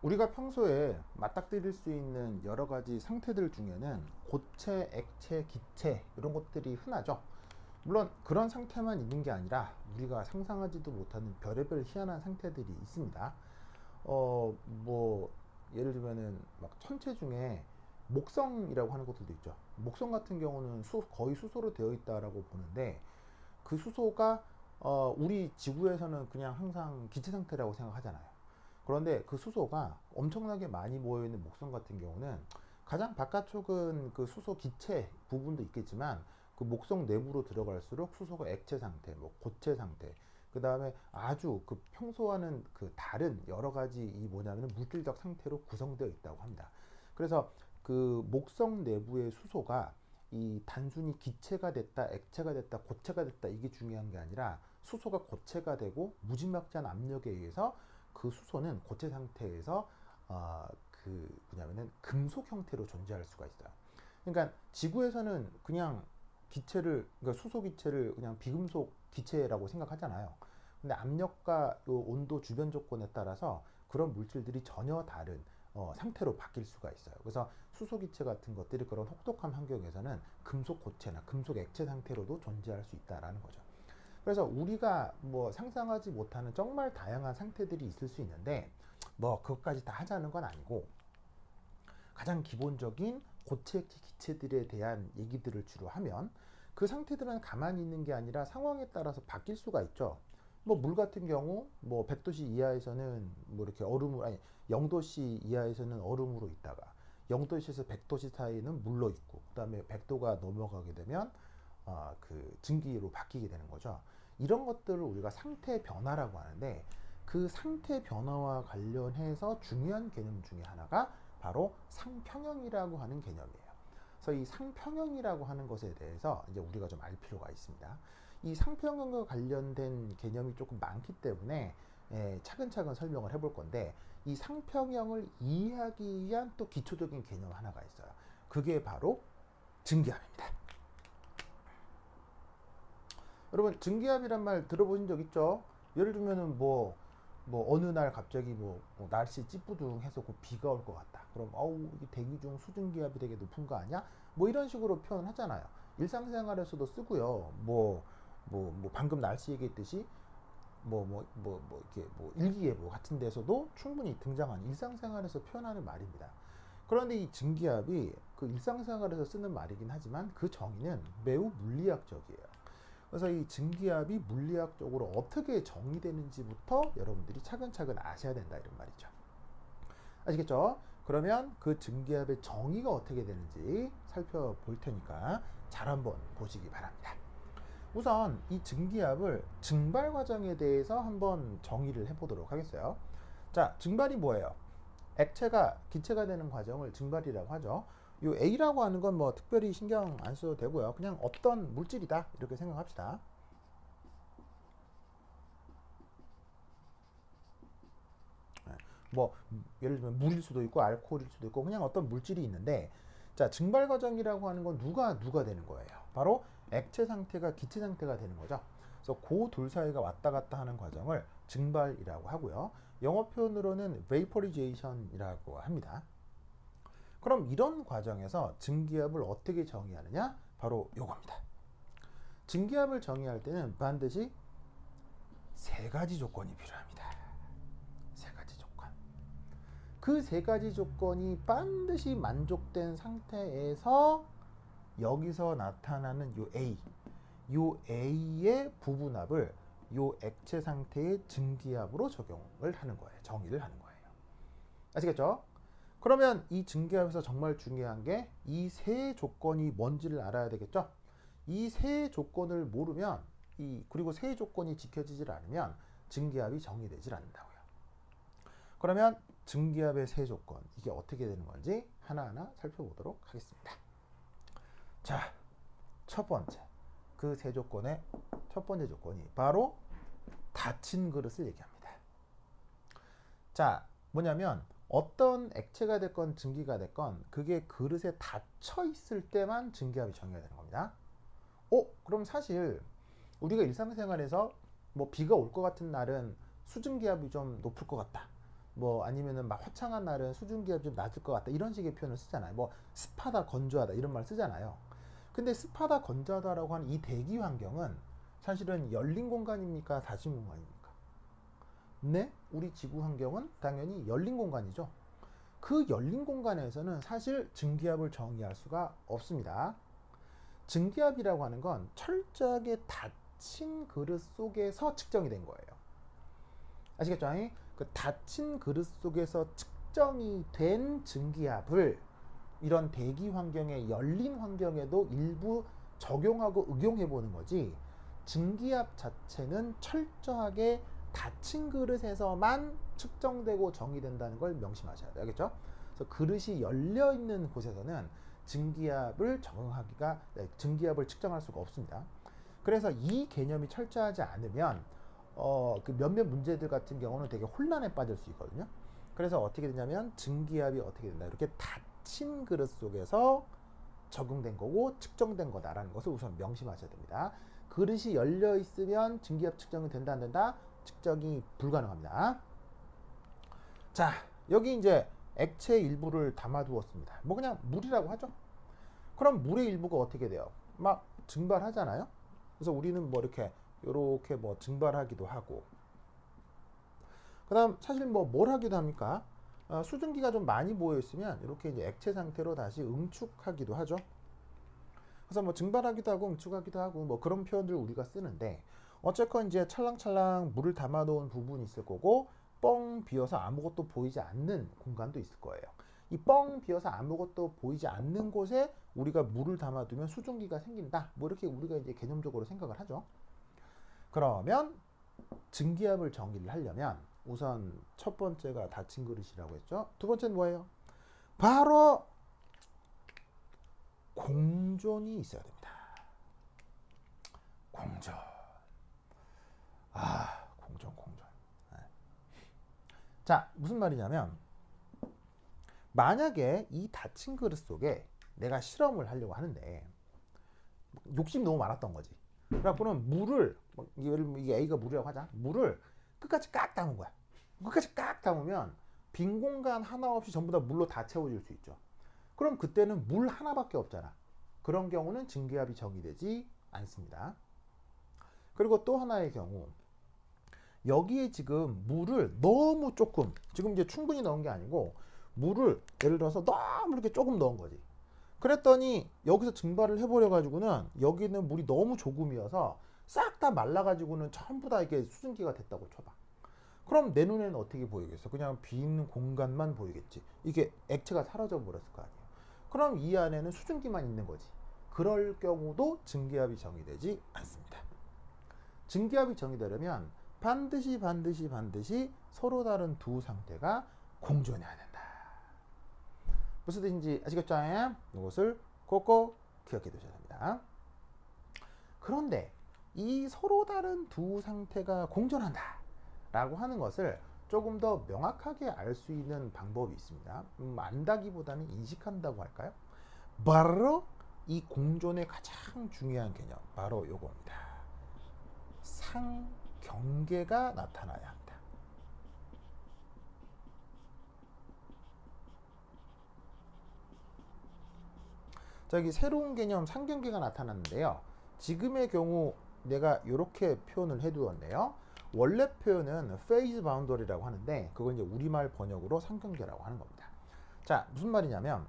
우리가 평소에 맞닥뜨릴 수 있는 여러 가지 상태들 중에는 고체, 액체, 기체 이런 것들이 흔하죠. 물론 그런 상태만 있는 게 아니라 우리가 상상하지도 못하는 별의별 희한한 상태들이 있습니다. 뭐 예를 들면은 막 천체 중에 목성이라고 하는 것들도 있죠. 목성 같은 경우는 거의 수소로 되어 있다라고 보는데 그 수소가 우리 지구에서는 그냥 항상 기체 상태라고 생각하잖아요. 그런데 그 수소가 엄청나게 많이 모여 있는 목성 같은 경우는 가장 바깥쪽은 그 수소 기체 부분도 있겠지만 그 목성 내부로 들어갈수록 수소가 액체 상태, 뭐 고체 상태, 그 다음에 아주 그 평소와는 그 다른 여러 가지 이 뭐냐면 물질적 상태로 구성되어 있다고 합니다. 그래서 그 목성 내부의 수소가 이 단순히 기체가 됐다, 액체가 됐다, 고체가 됐다 이게 중요한 게 아니라 수소가 고체가 되고 무지막지한 압력에 의해서 그 수소는 고체 상태에서 그 뭐냐면은 금속 형태로 존재할 수가 있어요. 그러니까 지구에서는 그냥 기체를 그러니까 수소 기체를 그냥 비금속 기체라고 생각하잖아요. 근데 압력과 요 온도 주변 조건에 따라서 그런 물질들이 전혀 다른 상태로 바뀔 수가 있어요. 그래서 수소 기체 같은 것들이 그런 혹독한 환경에서는 금속 고체나 금속 액체 상태로도 존재할 수 있다라는 거죠. 그래서 우리가 뭐 상상하지 못하는 정말 다양한 상태들이 있을 수 있는데 뭐 그것까지 다 하자는 건 아니고 가장 기본적인 고체 기체들에 대한 얘기들을 주로 하면 그 상태들은 가만히 있는 게 아니라 상황에 따라서 바뀔 수가 있죠. 뭐 물 같은 경우 뭐 100도씨 이하에서는 뭐 이렇게 얼음으로 아니 0도씨 이하에서는 얼음으로 있다가 0도씨에서 100도씨 사이는 물로 있고 그다음에 100도가 넘어가게 되면 그 증기로 바뀌게 되는 거죠. 이런 것들을 우리가 상태 변화라고 하는데 그 상태 변화와 관련해서 중요한 개념 중에 하나가 바로 상평형이라고 하는 개념이에요. 그래서 이 상평형이라고 하는 것에 대해서 이제 우리가 좀 알 필요가 있습니다. 이 상평형과 관련된 개념이 조금 많기 때문에 차근차근 설명을 해볼 건데 이 상평형을 이해하기 위한 또 기초적인 개념 하나가 있어요. 그게 바로 증기압입니다. 여러분 증기압이란 말 들어보신 적 있죠? 예를 들면은 뭐 어느 날 갑자기 뭐 날씨 찌뿌둥해서 곧 비가 올 것 같다. 그럼 어우 이게 대기 중 수증기압이 되게 높은 거 아니야? 뭐 이런 식으로 표현하잖아요. 일상생활에서도 쓰고요. 뭐 방금 날씨 얘기했듯이 이렇게 뭐 일기예보 같은 데서도 충분히 등장하는 일상생활에서 표현하는 말입니다. 그런데 이 증기압이 그 일상생활에서 쓰는 말이긴 하지만 그 정의는 매우 물리학적이에요. 그래서 이 증기압이 물리학적으로 어떻게 정의되는지부터 여러분들이 차근차근 아셔야 된다 이런 말이죠. 아시겠죠? 그러면 그 증기압의 정의가 어떻게 되는지 살펴볼 테니까 잘 한번 보시기 바랍니다. 우선 이 증기압을 증발 과정에 대해서 한번 정의를 해보도록 하겠어요. 자, 증발이 뭐예요? 액체가 기체가 되는 과정을 증발이라고 하죠. 이 A라고 하는 건 뭐 특별히 신경 안 써도 되고요. 그냥 어떤 물질이다 이렇게 생각합시다. 뭐 예를 들면 물일 수도 있고 알코올일 수도 있고 그냥 어떤 물질이 있는데 자 증발 과정이라고 하는 건 누가 되는 거예요. 바로 액체 상태가 기체 상태가 되는 거죠. 그래서 그 둘 사이가 왔다 갔다 하는 과정을 증발이라고 하고요. 영어 표현으로는 vaporization이라고 합니다. 그럼 이런 과정에서 증기압을 어떻게 정의하느냐? 바로 요겁니다. 증기압을 정의할 때는 반드시 세 가지 조건이 필요합니다. 세 가지 조건. 그 세 가지 조건이 반드시 만족된 상태에서 여기서 나타나는 요 A, 요 A의 부분압을 요 액체 상태의 증기압으로 적용을 하는 거예요. 정의를 하는 거예요. 아시겠죠? 그러면 이 증기압에서 정말 중요한 게 이 세 조건이 뭔지를 알아야 되겠죠? 이 세 조건을 모르면 그리고 세 조건이 지켜지질 않으면 증기압이 정의되질 않는다고요. 그러면 증기압의 세 조건 이게 어떻게 되는 건지 하나하나 살펴보도록 하겠습니다. 자, 첫 번째 그 세 조건의 첫 번째 조건이 바로 닫힌 그릇을 얘기합니다. 자, 뭐냐면 어떤 액체가 됐건 증기가 됐건 그게 그릇에 닫혀 있을 때만 증기압이 정의가 되는 겁니다. 그럼 사실 우리가 일상생활에서 뭐 비가 올 것 같은 날은 수증기압이 좀 높을 것 같다. 뭐 아니면은 막 화창한 날은 수증기압이 좀 낮을 것 같다 이런 식의 표현을 쓰잖아요. 뭐 습하다, 건조하다 이런 말 쓰잖아요. 근데 습하다, 건조하다라고 하는 이 대기 환경은 사실은 열린 공간입니까? 닫힌 공간입니까? 네, 우리 지구 환경은 당연히 열린 공간이죠. 그 열린 공간에서는 사실 증기압을 정의할 수가 없습니다. 증기압이라고 하는 건 철저하게 닫힌 그릇 속에서 측정이 된 거예요. 아시겠죠? 그 닫힌 그릇 속에서 측정이 된 증기압을 이런 대기 환경의 열린 환경에도 일부 적용하고 응용해 보는 거지, 증기압 자체는 철저하게 닫힌 그릇에서만 측정되고 정의된다는 걸 명심하셔야 돼요. 알겠죠? 그래서 그릇이 열려 있는 곳에서는 증기압을 증기압을 측정할 수가 없습니다. 그래서 이 개념이 철저하지 않으면 그 몇몇 문제들 같은 경우는 되게 혼란에 빠질 수 있거든요. 그래서 어떻게 되냐면 증기압이 어떻게 된다, 이렇게 닫힌 그릇 속에서 적용된 거고 측정된 거다라는 것을 우선 명심하셔야 됩니다. 그릇이 열려 있으면 증기압 측정이 된다 안 된다? 측정이 불가능합니다. 자, 여기 이제 액체 일부를 담아두었습니다. 뭐 그냥 물이라고 하죠. 그럼 물의 일부가 어떻게 돼요? 막 증발하잖아요. 그래서 우리는 뭐 이렇게 뭐 증발하기도 하고, 그다음 사실 뭐 뭘 하기도 합니까? 수증기가 좀 많이 모여 있으면 이렇게 이제 액체 상태로 다시 응축하기도 하죠. 그래서 뭐 증발하기도 하고 응축하기도 하고 뭐 그런 표현들 우리가 쓰는데, 어쨌건 이제 찰랑찰랑 물을 담아 놓은 부분이 있을 거고, 뻥 비어서 아무것도 보이지 않는 공간도 있을 거예요. 이 뻥 비어서 아무것도 보이지 않는 곳에 우리가 물을 담아 두면 수증기가 생긴다, 뭐 이렇게 우리가 이제 개념적으로 생각을 하죠. 그러면 증기압을 정의를 하려면 우선 첫 번째가 닫힌 그릇이라고 했죠. 두 번째는 뭐예요? 바로 공존이 있어야 됩니다. 공존. 공존. 네. 자, 무슨 말이냐면, 만약에 이 닫힌 그릇 속에 내가 실험을 하려고 하는데 욕심이 너무 많았던 거지. 그래갖고는 물을, 예를 들면 이게 A가 물이라고 하자. 물을 끝까지 꽉 담은 거야. 끝까지 꽉 담으면 빈 공간 하나 없이 전부 다 물로 다 채워질 수 있죠. 그럼 그때는 물 하나밖에 없잖아. 그런 경우는 증기압이 정의되지 않습니다. 그리고 또 하나의 경우, 여기에 지금 물을 너무 조금, 지금 이제 충분히 넣은 게 아니고 물을 예를 들어서 너무 이렇게 조금 넣은 거지. 그랬더니 여기서 증발을 해버려 가지고는 여기는 물이 너무 조금이어서 싹 다 말라 가지고는 전부 다 이게 수증기가 됐다고 쳐봐. 그럼 내 눈에는 어떻게 보이겠어? 그냥 빈 공간만 보이겠지. 이게 액체가 사라져 버렸을 거 아니에요. 그럼 이 안에는 수증기만 있는 거지. 그럴 경우도 증기압이 정의되지 않습니다. 증기압이 정의되려면 반드시 서로 다른 두 상태가 공존해야 된다. 무슨 뜻인지 아시겠죠? 이것을 꼭꼭 기억해 두셔야 됩니다. 그런데 이 서로 다른 두 상태가 공존한다 라고 하는 것을 조금 더 명확하게 알 수 있는 방법이 있습니다. 안다기보다는 인식한다고 할까요? 바로 이 공존의 가장 중요한 개념, 바로 요겁니다. 상경계가 나타나야 합니다. 자, 여기 새로운 개념 상경계가 나타났는데요. 지금의 경우 내가 이렇게 표현을 해두었네요. 원래 표현은 phase boundary라고 하는데 그건 이제 우리말 번역으로 상경계라고 하는 겁니다. 자, 무슨 말이냐면,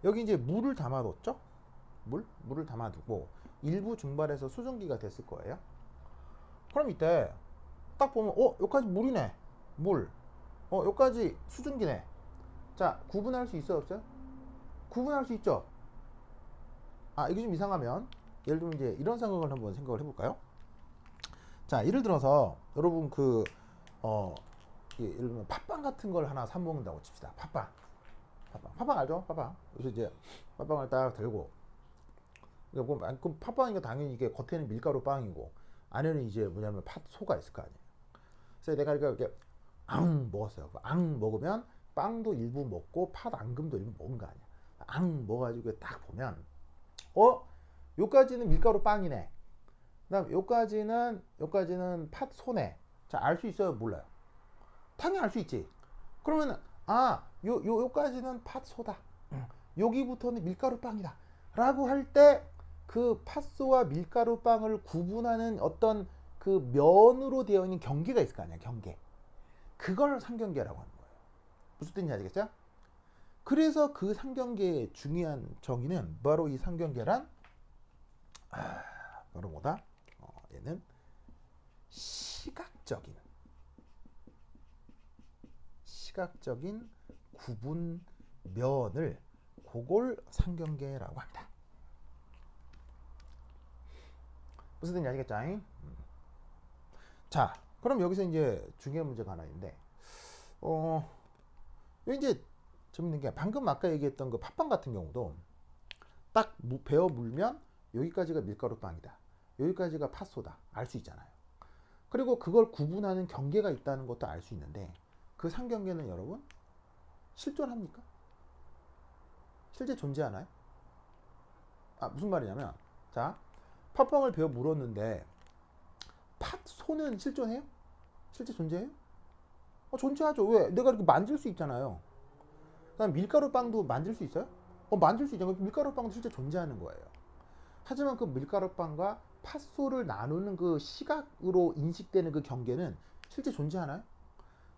여기 이제 물을 담아뒀죠? 물을 담아두고 일부 증발해서 수증기가 됐을 거예요. 그럼 이때 딱 보면 여기까지 물이네, 물. 여기까지 수증기네. 자, 구분할 수 있어요, 없어요? 구분할 수 있죠. 이게 좀 이상하면 예를 들면 이제 이런 상황을 한번 생각을 해볼까요? 자, 예를 들어서 여러분 예를 들면 팥빵 같은 걸 하나 사 먹는다고 칩시다. 팥빵 알죠? 팥빵. 그래서 이제 팥빵을 딱 들고, 그럼 팥빵이니까 당연히 이게 겉에는 밀가루 빵이고 안에는 이제 뭐냐면 팥소가 있을 거 아니에요. 그래서 내가 이렇게 먹었어요. 먹으면 빵도 일부 먹고 팥 앙금도 일부 먹은 거 아니야. 먹어가지고 딱 보면 요까지는 밀가루 빵이네. 그다음 요까지는 팥소네. 자, 알 수 있어요? 몰라요? 당연히 알 수 있지. 그러면 요까지는 팥소다. 여기부터는 밀가루빵이다. 라고 할 때 그 팥소와 밀가루빵을 구분하는 어떤 그 면으로 되어 있는 경계가 있을 거 아니야. 경계. 그걸 상경계라고 하는 거예요. 무슨 뜻인지 아시겠어요? 그래서 그 상경계의 중요한 정의는 바로 이 상경계란 바로 뭐다? 얘는 시각적인 구분면을 그걸 상경계라고 합니다. 무슨 뜻인지 아시겠죠? 자, 그럼 여기서 이제 중요한 문제가 하나 있는데, 이제 재밌는 게 방금 아까 얘기했던 그 팥빵 같은 경우도 딱 베어 물면 여기까지가 밀가루빵이다, 여기까지가 팥소다 알 수 있잖아요. 그리고 그걸 구분하는 경계가 있다는 것도 알 수 있는데 그 상경계는 여러분 실존합니까? 실제 존재하나요? 무슨 말이냐면 자, 팥빵을 베어 물었는데 팥소는 실존해요? 실제 존재해요? 존재하죠. 왜? 내가 이렇게 만질 수 있잖아요. 그다음 밀가루빵도 만질 수 있어요? 만질 수 있잖아요. 밀가루빵도 실제 존재하는 거예요. 하지만 그 밀가루빵과 팥소를 나누는 그 시각으로 인식되는 그 경계는 실제 존재하나요?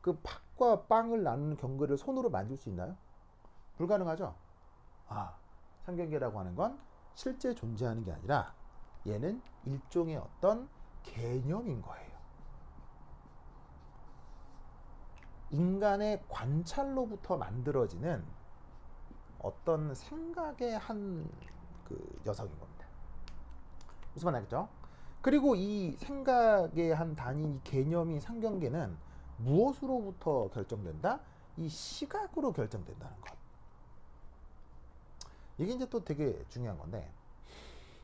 그 팥과 빵을 나누는 경계를 손으로 만질 수 있나요? 불가능하죠. 상경계라고 하는 건 실제 존재하는 게 아니라 얘는 일종의 어떤 개념인 거예요. 인간의 관찰로부터 만들어지는 어떤 생각의 한 그 녀석인 겁니다. 무슨 말 알겠죠? 그리고 이 생각의 한 단위, 이 개념이 상경계는 무엇으로부터 결정된다? 이 시각으로 결정된다는 것. 이게 이제 또 되게 중요한 건데,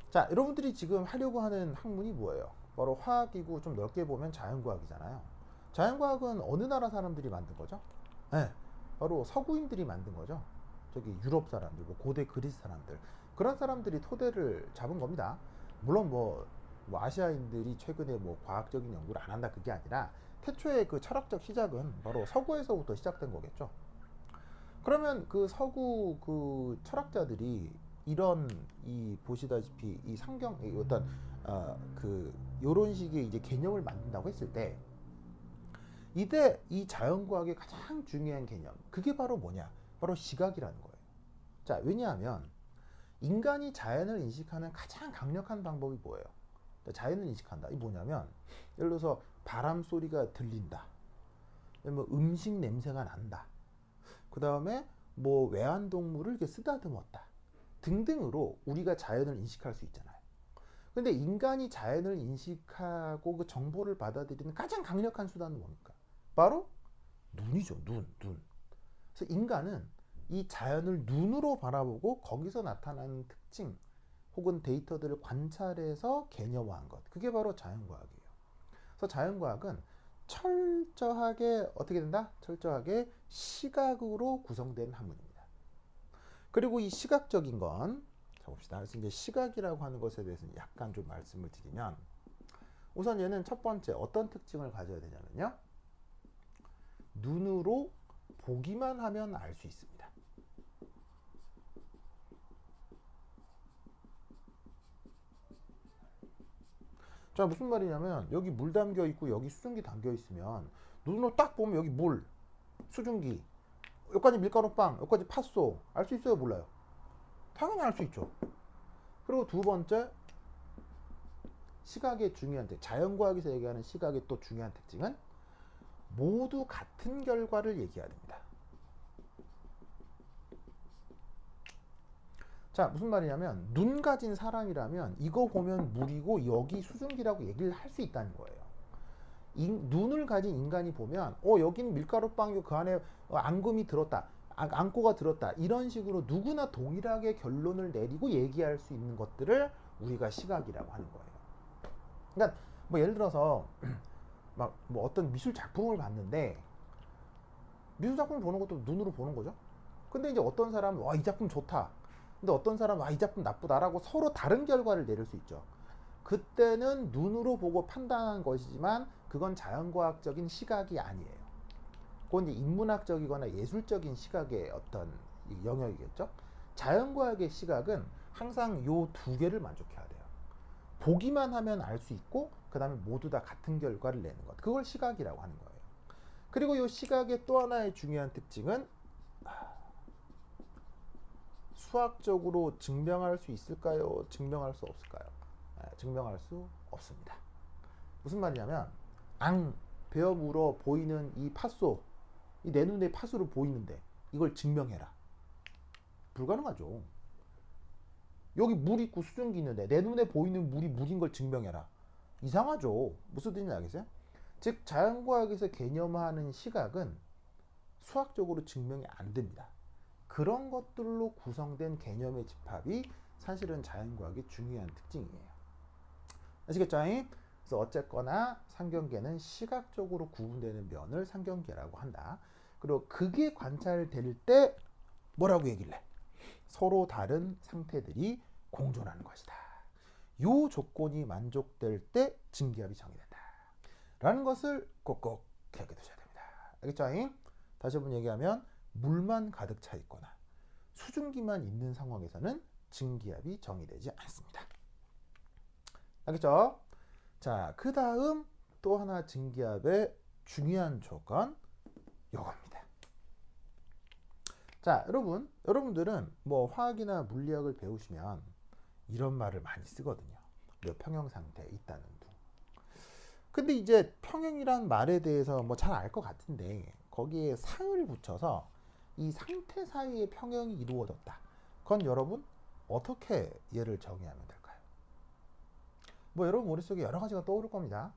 자, 여러분들이 지금 하려고 하는 학문이 뭐예요? 바로 화학이고 좀 넓게 보면 자연과학이잖아요. 자연과학은 어느 나라 사람들이 만든 거죠? 네, 바로 서구인들이 만든 거죠. 저기 유럽 사람들, 고대 그리스 사람들, 그런 사람들이 토대를 잡은 겁니다. 물론 뭐 아시아인들이 최근에 뭐 과학적인 연구를 안 한다 그게 아니라 태초의 그 철학적 시작은 바로 서구에서부터 시작된 거겠죠. 그러면 그 서구 그 철학자들이 이런 보시다시피 이 상경 어떤 그 요런 식의 이제 개념을 만든다고 했을 때 이때 이 자연과학의 가장 중요한 개념, 그게 바로 뭐냐? 바로 시각이라는 거예요. 자, 왜냐하면 인간이 자연을 인식하는 가장 강력한 방법이 뭐예요? 자연을 인식한다. 이게 뭐냐면 예를 들어서 바람 소리가 들린다. 뭐 음식 냄새가 난다. 그 다음에 뭐 외환동물을 이렇게 쓰다듬었다. 등등으로 우리가 자연을 인식할 수 있잖아요. 근데 인간이 자연을 인식하고 그 정보를 받아들이는 가장 강력한 수단은 뭡니까? 바로 눈이죠. 눈. 그래서 인간은 이 자연을 눈으로 바라보고 거기서 나타나는 특징 혹은 데이터들을 관찰해서 개념화한 것. 그게 바로 자연과학이에요. 그래서 자연과학은 철저하게 어떻게 된다? 철저하게 시각으로 구성된 학문입니다. 그리고 이 시각적인 건 자 봅시다. 그래서 이제 시각이라고 하는 것에 대해서는 약간 좀 말씀을 드리면 우선 얘는 첫 번째 어떤 특징을 가져야 되냐면요. 눈으로 보기만 하면 알 수 있습니다. 자, 무슨 말이냐면 여기 물 담겨 있고 여기 수증기 담겨 있으면 눈으로 딱 보면 여기 물, 수증기, 여기까지 밀가루빵, 여기까지 팥소 알 수 있어요? 몰라요? 당연히 알 수 있죠. 그리고 두 번째 시각의 중요한 특징, 자연과학에서 얘기하는 시각의 또 중요한 특징은 모두 같은 결과를 얘기해야 됩니다. 자, 무슨 말이냐면 눈 가진 사람이라면 이거 보면 물이고 여기 수증기라고 얘기를 할 수 있다는 거예요. 눈을 가진 인간이 보면 여기는 밀가루빵이고 그 안에 앙금이 들었다, 앙꼬가 들었다, 이런 식으로 누구나 동일하게 결론을 내리고 얘기할 수 있는 것들을 우리가 시각이라고 하는 거예요. 그러니까 뭐 예를 들어서 막 뭐 어떤 미술 작품을 봤는데 미술 작품을 보는 것도 눈으로 보는 거죠. 근데 이제 어떤 사람은 이 작품 좋다, 근데 어떤 사람은 이 작품 나쁘다라고 서로 다른 결과를 내릴 수 있죠. 그때는 눈으로 보고 판단한 것이지만 그건 자연과학적인 시각이 아니에요. 그건 이제 인문학적이거나 예술적인 시각의 어떤 영역이겠죠. 자연과학의 시각은 항상 요 두 개를 만족해야 돼요. 보기만 하면 알 수 있고 그 다음에 모두 다 같은 결과를 내는 것. 그걸 시각이라고 하는 거예요. 그리고 이 시각의 또 하나의 중요한 특징은 수학적으로 증명할 수 있을까요? 증명할 수 없을까요? 증명할 수 없습니다. 무슨 말이냐면 배어 물어 보이는 이 팥소, 이 내 눈에 팥소로 보이는데 이걸 증명해라. 불가능하죠. 여기 물 있고 수증기 있는데 내 눈에 보이는 물이 물인 걸 증명해라. 이상하죠. 무슨 뜻인지 알겠어요? 즉 자연과학에서 개념화하는 시각은 수학적으로 증명이 안 됩니다. 그런 것들로 구성된 개념의 집합이 사실은 자연과학의 중요한 특징이에요. 아시겠죠? 그래서 어쨌거나 상경계는 시각적으로 구분되는 면을 상경계라고 한다. 그리고 그게 관찰될 때 뭐라고 얘기를 해? 서로 다른 상태들이 공존하는 것이다. 요 조건이 만족될 때 증기압이 정의된다. 라는 것을 꼭꼭 기억해 두셔야 됩니다. 알겠죠? 다시 한번 얘기하면 물만 가득 차 있거나 수증기만 있는 상황에서는 증기압이 정의되지 않습니다. 알겠죠? 자, 그 다음 또 하나 증기압의 중요한 조건 요겁니다. 자, 여러분들은 뭐 화학이나 물리학을 배우시면 이런 말을 많이 쓰거든요. 평형 상태에 있다는 둥. 근데 이제 평형이란 말에 대해서 뭐 잘 알 것 같은데 거기에 상을 붙여서 이 상태 사이에 평형이 이루어졌다. 그건 여러분 어떻게 얘를 정의하면 될까요? 뭐 여러분 머릿속에 여러 가지가 떠오를 겁니다.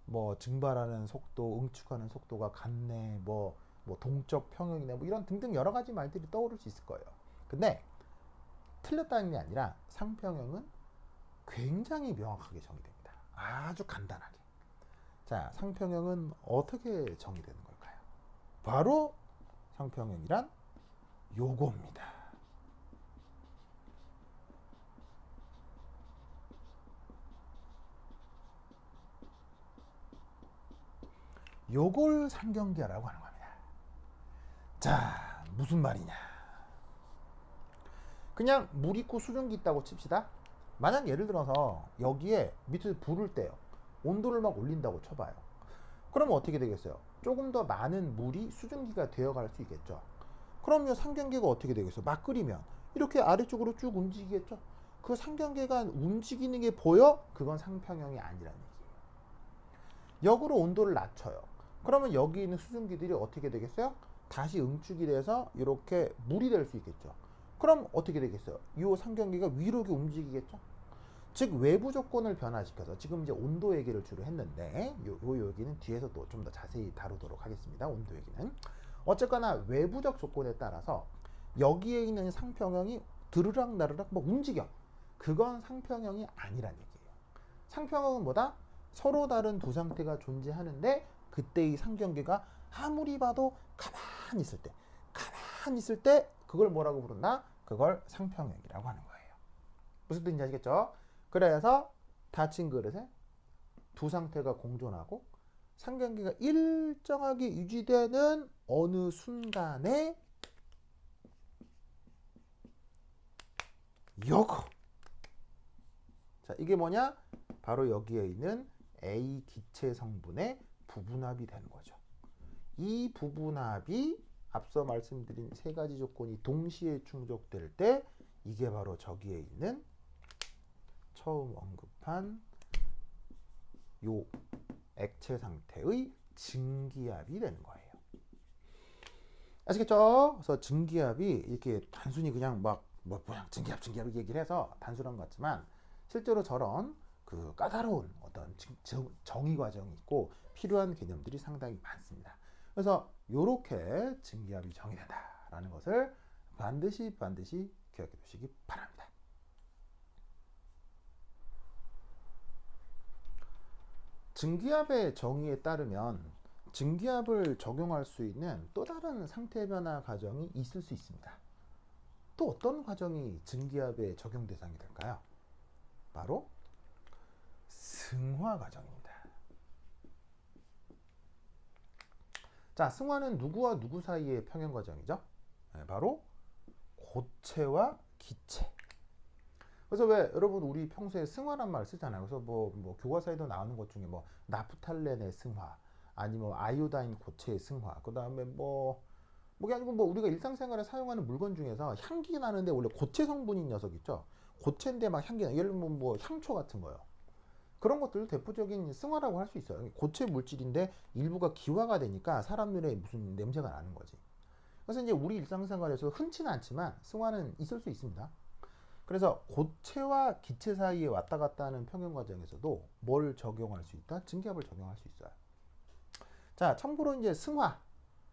뭐 증발하는 속도, 응축하는 속도가 같네, 뭐 동적 평형이네, 뭐 이런 등등 여러 가지 말들이 떠오를 수 있을 거예요. 근데 틀렸다는 게 아니라 상평형은 굉장히 명확하게 정의됩니다. 아주 간단하게. 자, 상평형은 어떻게 정의되는 걸까요? 바로 상평형이란 요겁니다. 요걸 상경계라고 하는 겁니다. 자, 무슨 말이냐? 그냥 물 있고 수증기 있다고 칩시다. 만약 예를 들어서 여기에 밑에 불을 떼요. 온도를 막 올린다고 쳐봐요. 그러면 어떻게 되겠어요? 조금 더 많은 물이 수증기가 되어갈 수 있겠죠. 그럼 이 상경계가 어떻게 되겠어요? 막 끓이면 이렇게 아래쪽으로 쭉 움직이겠죠. 그 상경계가 움직이는 게 보여? 그건 상평형이 아니라는 얘기예요. 역으로 온도를 낮춰요. 그러면 여기 있는 수증기들이 어떻게 되겠어요? 다시 응축이 돼서 이렇게 물이 될 수 있겠죠. 그럼 어떻게 되겠어요? 이 상경계가 위로 이렇게 움직이겠죠. 즉 외부 조건을 변화시켜서 지금 이제 온도 얘기를 주로 했는데 요 얘기는 뒤에서 또 좀 더 자세히 다루도록 하겠습니다. 온도 얘기는 어쨌거나 외부적 조건에 따라서 여기에 있는 상평형이 드르락 나르락 막 움직여. 그건 상평형이 아니란 얘기예요. 상평형은 뭐다? 서로 다른 두 상태가 존재하는데 그때 이 상경계가 아무리 봐도 가만히 있을 때 그걸 뭐라고 부른다? 그걸 상평형이라고 하는 거예요. 무슨 뜻인지 아시겠죠? 그래서 닫힌 그릇에 두 상태가 공존하고 상경계가 일정하게 유지되는 어느 순간에 요거. 자, 이게 뭐냐? 바로 여기에 있는 A 기체 성분의 부분합이 되는 거죠. 이 부분합이 앞서 말씀드린 세 가지 조건이 동시에 충족될 때 이게 바로 저기에 있는 처음 언급한 요 액체 상태의 증기압이 되는 거예요. 아시겠죠? 그래서 증기압이 이렇게 단순히 그냥 그냥 증기압 얘기를 해서 단순한 것 같지만 실제로 저런 그 까다로운 어떤 정의 과정이 있고 필요한 개념들이 상당히 많습니다. 그래서 이렇게 증기압이 정의된다라는 것을 반드시 기억해 두시기 바랍니다. 증기압의 정의에 따르면 증기압을 적용할 수 있는 또 다른 상태 변화 과정이 있을 수 있습니다. 또 어떤 과정이 증기압의 적용 대상이 될까요? 바로 승화 과정입니다. 자, 승화는 누구와 누구 사이의 평형 과정이죠? 네, 바로 고체와 기체. 그래서 왜 여러분 우리 평소에 승화란 말 쓰잖아요. 그래서 뭐 교과서에도 나오는 것 중에 뭐 나프탈렌의 승화, 아니면 아이오다인 고체의 승화, 그 다음에 뭐게 아니고 뭐 우리가 일상생활에 사용하는 물건 중에서 향기 나는데 원래 고체 성분인 녀석 있죠. 고체인데 막 향기 나. 예를 들면 뭐 향초 같은 거요. 그런 것들 대표적인 승화라고 할 수 있어요. 고체 물질인데 일부가 기화가 되니까 사람 눈에 무슨 냄새가 나는 거지. 그래서 이제 우리 일상생활에서 흔치는 않지만 승화는 있을 수 있습니다. 그래서 고체와 기체 사이에 왔다 갔다 하는 평형 과정에서도 뭘 적용할 수 있다? 증기압을 적용할 수 있어요. 자, 참고로 이제 승화,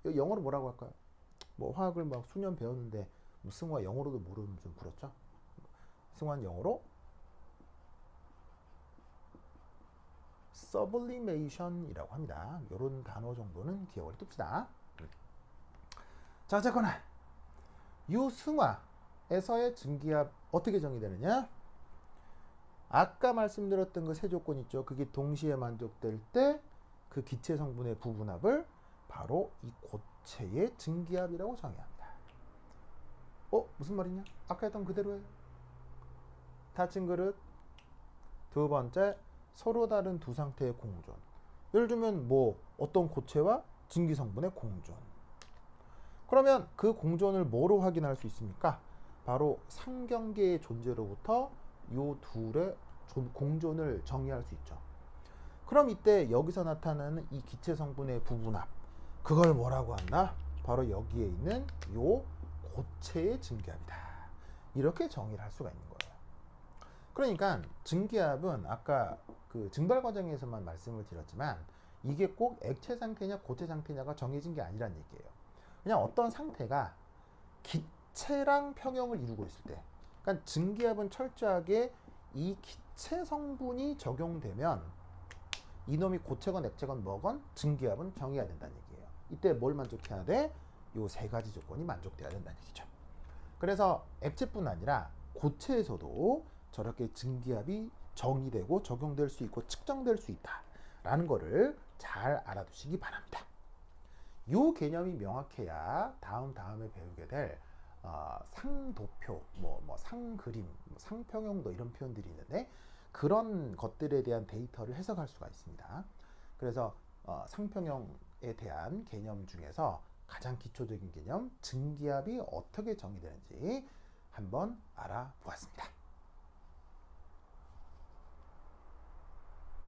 영어로 뭐라고 할까요? 뭐 화학을 막 수년 배웠는데 뭐 승화 영어로도 모르면 좀 그렇죠? 승화는 영어로 sublimation이라고 합니다. 이런 단어 정도는 기억을 둡시다. 자, 어쨌거나 이 승화에서의 증기압 어떻게 정의되느냐? 아까 말씀드렸던 그 세 조건 있죠. 그게 동시에 만족될 때 그 기체 성분의 부분합을 바로 이 고체의 증기압이라고 정의합니다. 무슨 말이냐? 아까 했던 그대로예요. 닫힌 그릇. 두 번째, 서로 다른 두 상태의 공존. 예를 들면 뭐 어떤 고체와 증기 성분의 공존. 그러면 그 공존을 뭐로 확인할 수 있습니까? 바로 상경계의 존재로부터 이 둘의 공존을 정의할 수 있죠. 그럼 이때 여기서 나타나는 이 기체 성분의 부분합, 그걸 뭐라고 한다? 바로 여기에 있는 이 고체의 증기압이다. 이렇게 정의를 할 수가 있는 거예요. 그러니까 증기압은 아까 그 증발 과정에서만 말씀을 드렸지만 이게 꼭 액체 상태냐 고체 상태냐가 정해진 게 아니란 얘기예요. 그냥 어떤 상태가 기체랑 평형을 이루고 있을 때, 그러니까 증기압은 철저하게 이 기체 성분이 적용되면 이놈이 고체건 액체건 뭐건 증기압은 정해야 된다는 얘기예요. 이때 뭘 만족해야 돼? 요 세 가지 조건이 만족돼야 된다는 얘기죠. 그래서 액체뿐 아니라 고체에서도 저렇게 증기압이 정의되고 적용될 수 있고 측정될 수 있다라는 거를 잘 알아두시기 바랍니다. 이 개념이 명확해야 다음에 배우게 될 상도표, 상그림, 상평형도 이런 표현들이 있는데 그런 것들에 대한 데이터를 해석할 수가 있습니다. 그래서 상평형에 대한 개념 중에서 가장 기초적인 개념, 증기압이 어떻게 정의되는지 한번 알아보았습니다.